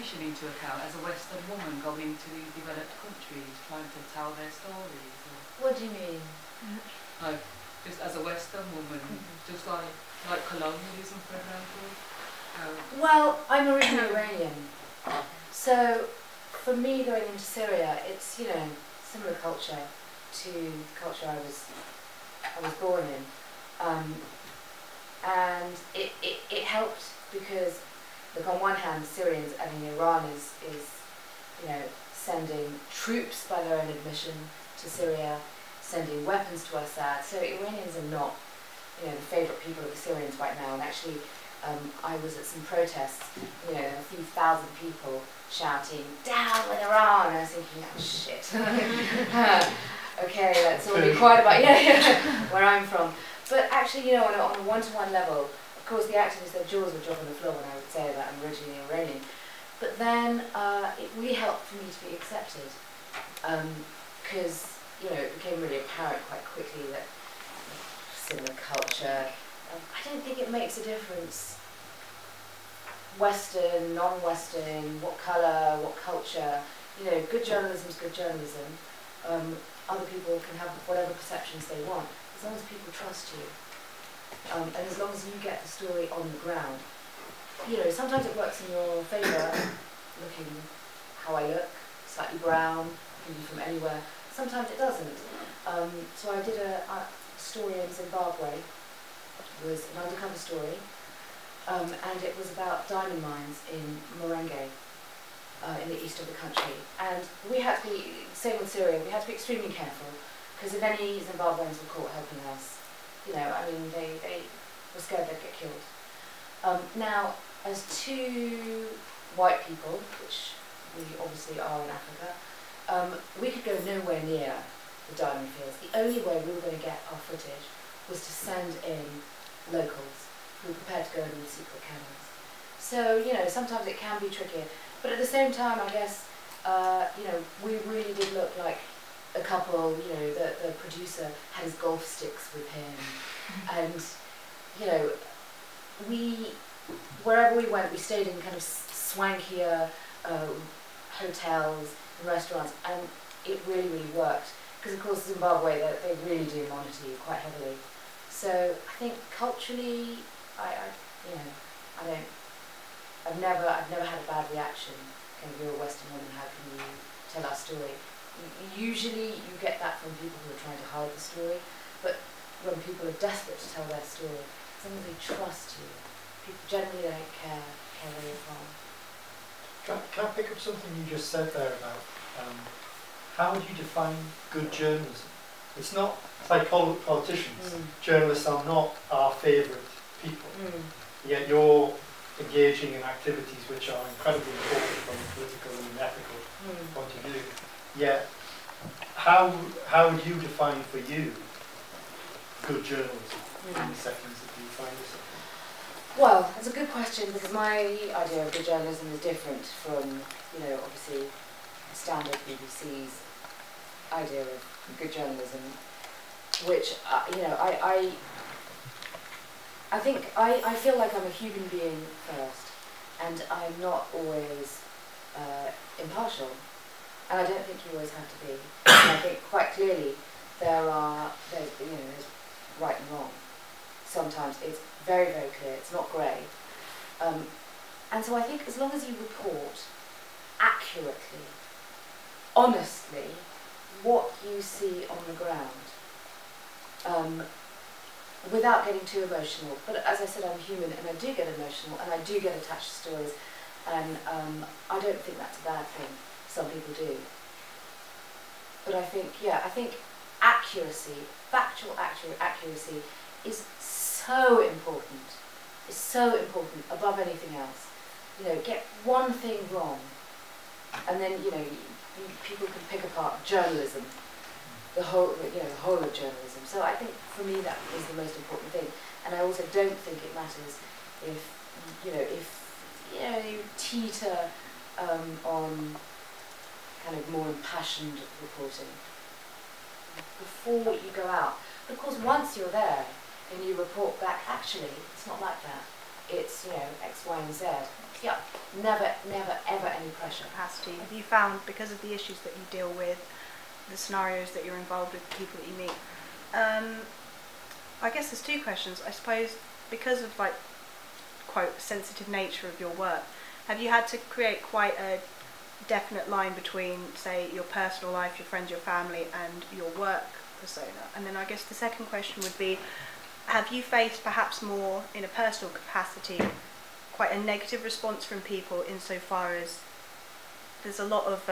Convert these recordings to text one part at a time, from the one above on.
position into account as a Western woman going into these developed countries, trying to tell their stories? Or, what do you mean? like, just as a Western woman, just like colonialism, for example? Well, I'm originally Iranian, so for me going into Syria, it's, you know, similar culture to the culture I was born in, and it helped because, look, on one hand, Syrians, I mean, Iran is you know, sending troops by their own admission to Syria, sending weapons to Assad. So Iranians are not, you know, the favourite people of the Syrians right now. And actually, I was at some protests, you know, a few thousand people shouting, "Down with Iran!" And I was thinking, oh shit. Okay, let's all be quiet about where I'm from. But actually, you know, on a one-to-one level, of course, the activists, their jaws would drop on the floor when I would say that I'm originally Iranian. But then it really helped for me to be accepted, because you know, it became really apparent quite quickly that similar culture. I don't think it makes a difference. Western, non-Western, what colour, what culture. You know, good journalism is good journalism. Other people can have whatever perceptions they want, as long as people trust you. And as long as you get the story on the ground. You know, sometimes it works in your favour, looking how I look, slightly brown, can be from anywhere. Sometimes it doesn't. So I did a story in Zimbabwe. It was an undercover story, and it was about diamond mines in Morenge, in the east of the country. And we had to be, same with Syria, we had to be extremely careful, because if any Zimbabweans were caught helping us, you know, I mean, they were scared they'd get killed. Now, as two white people, which we obviously are in Africa, we could go nowhere near the diamond fields. The only way we were going to get our footage was to send in locals who were prepared to go in with secret cameras. So, you know, sometimes it can be tricky. But at the same time, I guess, you know, we really did look like a couple. You know, the producer had his golf sticks with him. And, you know, wherever we went, we stayed in kind of swankier hotels and restaurants, and it really, really worked. Because of course Zimbabwe, they really do monitor you quite heavily. So I think culturally, I've never had a bad reaction. Kind of, you're a Western woman, how can you tell our story? Usually you get that from people who are trying to hide the story, but when people are desperate to tell their story, as long as they trust you, people generally don't care where you're from. Can I pick up something you just said there about how would you define good journalism? It's not like politicians. Journalists are not our favourite people. Yet you're engaging in activities which are incredibly important from a political and ethical point of view. Yet, how would you define for you good journalism in the settings that you find yourself in? Well, that's a good question, because my idea of good journalism is different from, you know, obviously standard BBC's idea of good journalism, which, you know, I think I feel like I'm a human being first, and I'm not always impartial, and I don't think you always have to be. And I think quite clearly there's right and wrong. Sometimes it's very, very clear, it's not grey. And so I think as long as you report accurately, honestly, what you see on the ground, without getting too emotional. But as I said, I'm human, and I do get emotional, and I do get attached to stories, and I don't think that's a bad thing. Some people do. But I think, yeah, I think accuracy, factual accuracy is so important. It's so important above anything else. You know, get one thing wrong, and then, you know, people can pick apart journalism, the whole of journalism. So I think for me that is the most important thing. And I also don't think it matters if you teeter on kind of more impassioned reporting before you go out. But of course, once you're there and you report back, actually, it's not like that. it's, you know, X, Y, and Z. Yeah, never, never, ever any pressure. Capacity. Have you found, because of the issues that you deal with, the scenarios that you're involved with, the people that you meet, I guess there's two questions. I suppose because of, like, quote, sensitive nature of your work, have you had to create quite a definite line between, say, your personal life, your friends, your family, and your work persona? And then I guess the second question would be, have you faced perhaps more in a personal capacity quite a negative response from people insofar as there's a lot of,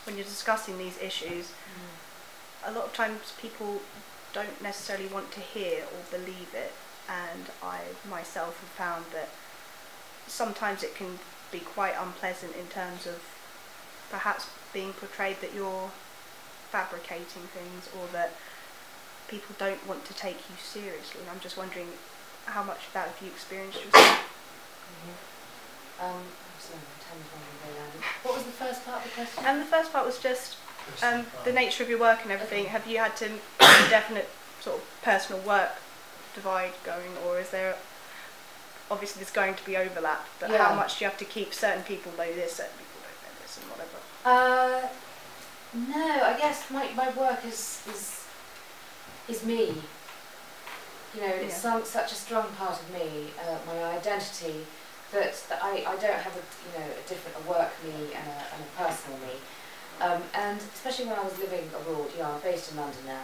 when you're discussing these issues, a lot of times people don't necessarily want to hear or believe it, and I myself have found that sometimes it can be quite unpleasant in terms of perhaps being portrayed that you're fabricating things, or that people don't want to take you seriously. And I'm just wondering how much of that have you experienced yourself? Sorry, what was the first part of the question? And the first part was just the nature of your work and everything. Okay. Have you had to have a definite sort of personal work divide going, or is there, obviously there's going to be overlap, but how much do you have to keep certain people know this, certain people don't know this, and whatever? No, I guess my work is me. You know, it's such a strong part of me, my identity, that I don't have a different work me and a personal me. And especially when I was living abroad, you know, I'm based in London now,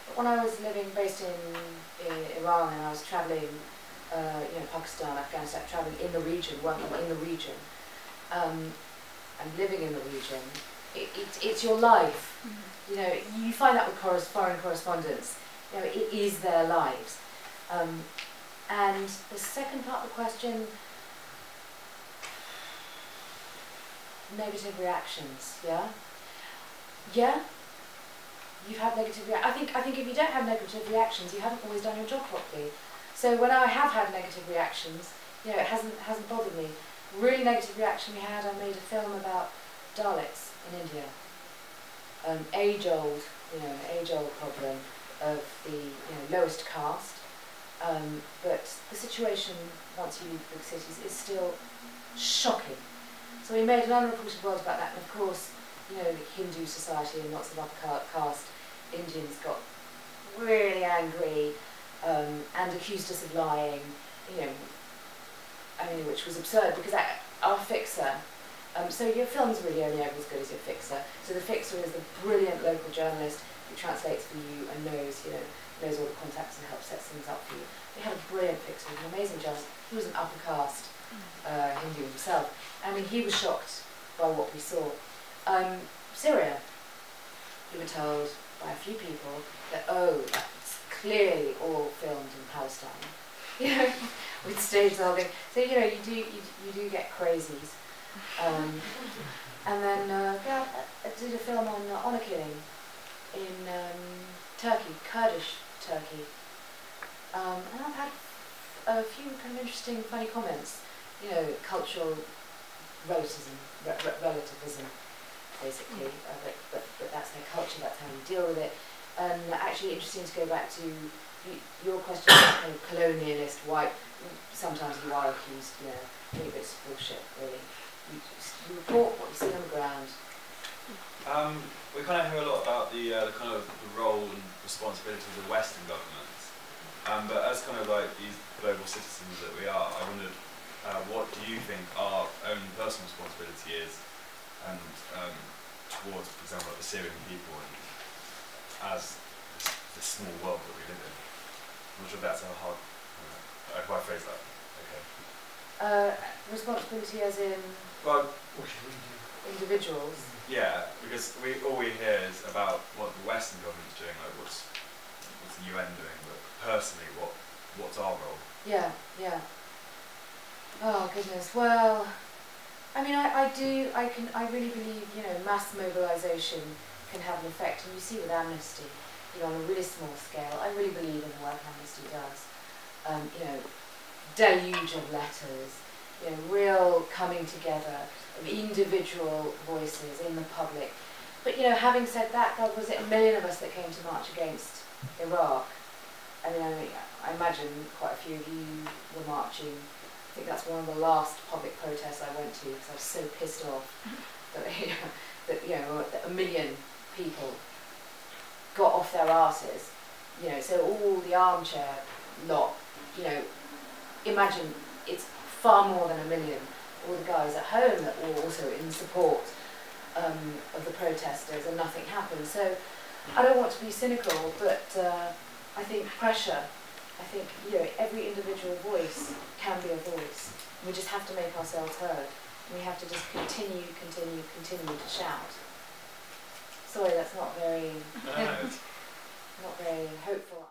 but when I was based in Iran, and I was travelling, Pakistan, Afghanistan, travelling in the region, working in the region, and living in the region, it's your life. Mm-hmm. You know, you find that with foreign correspondents. You know, it is their lives. And the second part of the question, negative reactions. Yeah. You've had negative reactions. I think if you don't have negative reactions, you haven't always done your job properly. So when I have had negative reactions, you know, it hasn't bothered me. Really negative reaction we had, I made a film about Dalits in India. Age-old problem of the lowest caste. But the situation once you leave the big cities is still shocking. So we made an unreported world about that, and of course, you know, the Hindu society and lots of upper caste Indians got really angry and accused us of lying, you know, I mean, which was absurd because our fixer, so your film's really only ever as good as your fixer. So the fixer is the brilliant local journalist who translates for you and knows all the contacts and helps set things up for you. We had a brilliant fixer, an amazing journalist. He was an upper caste Hindu himself. I mean, he was shocked by what we saw. Syria, we were told by a few people that, that's clearly all filmed in Palestine. You know, we'd staged the whole thing. So, you know, you do get crazies. And then, I did a film on honour killing in Turkey, Kurdish Turkey. And I've had a few kind of interesting, funny comments. You know, cultural relativism, basically. But that's their culture, that's how you deal with it. And actually interesting to go back to your question about kind of colonialist, white. Sometimes you are accused, you know, I think it's bullshit, really. You report what you see on the ground. We kind of hear a lot about the kind of the role and responsibilities of Western governments. But as kind of like these global citizens that we are, I wondered, what do you think our own personal responsibility is, and towards, for example, like the Syrian people, and as this small world that we live in? I'm not sure if that's a hard. If I phrase that, okay. Responsibility as in well, What should we do? individuals. Yeah, because all we hear is about what the Western government's doing, like what's the UN doing, but personally, what's our role? Yeah. Oh goodness. Well, I mean, I really believe, you know, mass mobilisation can have an effect, and you see with Amnesty, you know, on a really small scale. I really believe in the work Amnesty does. You know, deluge of letters, you know, real coming together of individual voices in the public. But, you know, having said that, God, was it 1 million of us that came to march against Iraq? I mean, I imagine quite a few of you were marching. I think that's one of the last public protests I went to because I was so pissed off that, that 1 million people got off their arses. So all the armchair lot, imagine it's far more than 1 million. All the guys at home that were also in support of the protesters, and nothing happened. So I don't want to be cynical, but I think pressure. I think every individual voice can be a voice. We just have to make ourselves heard. We have to just continue to shout. Sorry, that's not very, not very hopeful.